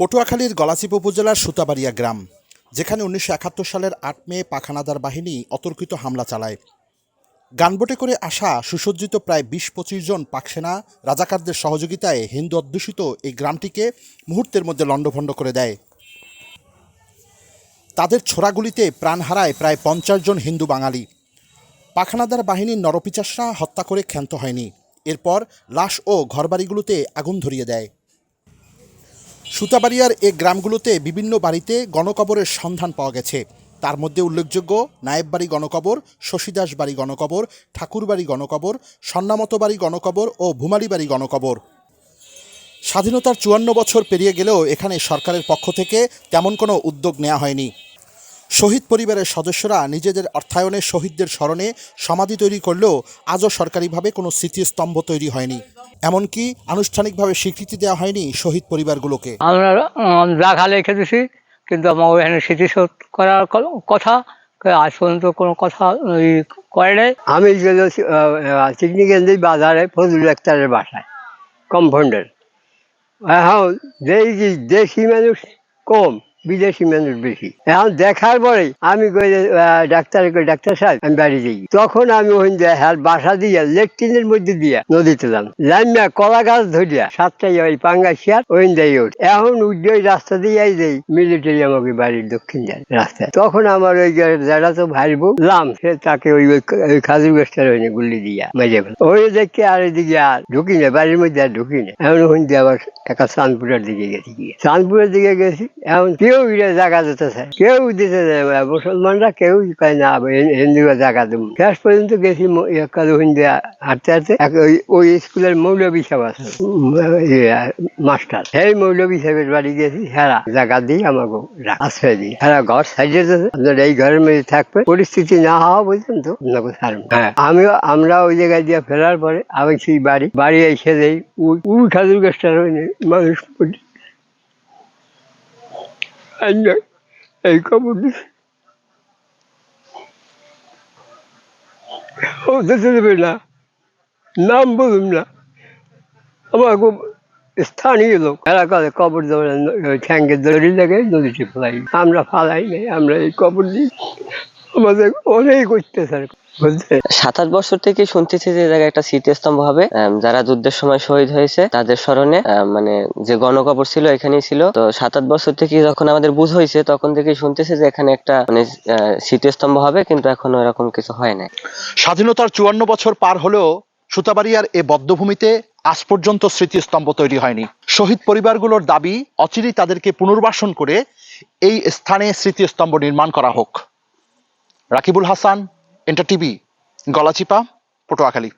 পটুয়াখালীর গলাচিপা উপজেলার সুতাবাড়িয়া গ্রাম, যেখানে ১৯৭১ সালের ৮ মে পাখানাদার বাহিনী অতর্কিত হামলা চালায়। গানবোটে করে আসা সুসজ্জিত প্রায় ২০-২৫ জন পাকসেনা রাজাকারদের সহযোগিতায় হিন্দু অধ্যুষিত এই গ্রামটিকে মুহূর্তের মধ্যে লণ্ডভণ্ড করে দেয়। তাদের ছোড়াগুলিতে প্রাণ হারায় প্রায় ৫০ জন হিন্দু বাঙালি। পাখানাদার বাহিনীর নরপিচাসরা হত্যা করে ক্ষান্ত হয়নি। এরপর লাশ ও ঘরবাড়িগুলোতে আগুন ধরিয়ে দেয়। সুতাবাড়িয়ার এ গ্রামগুলোতে বিভিন্ন বাড়িতে গণকবরের সন্ধান পাওয়া গেছে। তার মধ্যে উল্লেখযোগ্য নায়েববাড়ি গণকবর, শশীদাস বাড়ি গণকবর, ঠাকুরবাড়ি গণকবর, সন্নামতো বাড়ি গণকবর ও ভুমালিবাড়ি গণকবর। স্বাধীনতার ৫৪ বছর পেরিয়ে গেলেও এখানে সরকারের পক্ষ থেকে তেমন কোনো উদ্যোগ নেওয়া হয়নি। শহীদ পরিবারের সদস্যরা নিজেদের অর্থায়নে শহীদদের স্মরণে সমাধি তৈরি করলেও আজও সরকারিভাবে কোনো স্মৃতিস্তম্ভ তৈরি হয়নি। এমনকি আনুষ্ঠানিকভাবে স্বীকৃতি দেওয়া হয়নি শহীদ পরিবারগুলোকে। আমরা লেখা লিখে দিছি, কিন্তু আমার ওখানে স্মৃতিশোধ করার কথা আজ পর্যন্ত কোনো কথা করে নাই। আমি গেল চিকনিগঞ্জ বাজারে ফজলুল আক্তারের বাসায় কম্পাউন্ডার। এখন দেখি দেশি মানুষ কম, বিদেশি মানুষ বেশি। এখন দেখার পরে আমি ডাক্তার সাহেব আমি বাড়ি যাই। তখন আমি ওই বাসা দিয়া লেট্রিনের মধ্যে দিয়া নদীতে লামিয়া কলা গাছ ধরিয়া 7টায় ওই পাঙ্গাশিয়ার ওই যাই ওঠ। এখন ওই রাস্তা দিয়ে যাই মিলিটারি আমাকে বাড়ির দক্ষিণ যায় রাস্তায়। তখন আমার ওই যারা তো ভাই বউ লাম, সে তাকে ওই খাজুর গাছটার ওই গুল্লি দিয়া মেরে ফেল। ওই দেখে আর এদিকে আর ঢুকি না, বাড়ির মধ্যে আর ঢুকি না। এখন ওখান দিয়ে আবার একটা চাঁদপুরের দিকে গেছি, চাঁদপুরের দিকে গেছি। এখন কেউ জায়গা দিতে চায়, কেউ দিতে চায়, মুসলমানরা কেউ কয় না হিন্দুরা জায়গা দেবো। শেষ পর্যন্ত গেছি হাঁটতে হাঁটতে ওই স্কুলের মৌলবী সাহেব আছে মাস্টার, সেই মৌলবী সাহেবের বাড়ি গেছি। হেরা জায়গা দিই আমাকে আশ্রয় দিই। হেরা ঘর সাইজে আপনার এই ঘরের মধ্যে থাকবে, পরিস্থিতি না হওয়া পর্যন্ত আপনাকে ছাড়বো। হ্যাঁ, আমরা ওই জায়গায় দিয়ে ফেরার পরে আমি সেই বাড়ি এসে যাই ওই খাজুর গাছটার মানুষ এই খবর দেবে না, নাম বলুন না, আমার স্থানীয় লোক এলাকাতে কবর দেওয়া ঠ্যাঙ্গের দড়ি লাগে নদীতে ফেলাই। আমরা ফালাই নাই, আমরা এই কবর দিই। আমাদের অনেক অত্যাচার। ৭-৮ বছর থেকে শুনতেছি যে জায়গায় একটা স্মৃতিস্তম্ভ হবে, যারা যুদ্ধের সময় শহীদ হয়েছে তাদের স্মরণে, মানে যে গণকবর ছিল এখানেই ছিল। তো ৭-৮ বছর থেকে যখন আমাদের বুঝ হয়েছে তখন থেকে শুনতেছি যে এখানে একটা মানে স্মৃতিস্তম্ভ হবে, কিন্তু এখনো এরকম কিছু হয় নাই। স্বাধীনতার ৫৪ বছর পার হলেও সুতাবাড়িয়ার এ বদ্ধভূমিতে আজ পর্যন্ত স্মৃতিস্তম্ভ তৈরি হয়নি। শহীদ পরিবারগুলোর দাবি অচিরেই তাদেরকে পুনর্বাসন করে এই স্থানে স্মৃতিস্তম্ভ নির্মাণ করা হোক। Rakibul Hasan, enter TV, Galachipa, Patuakhali.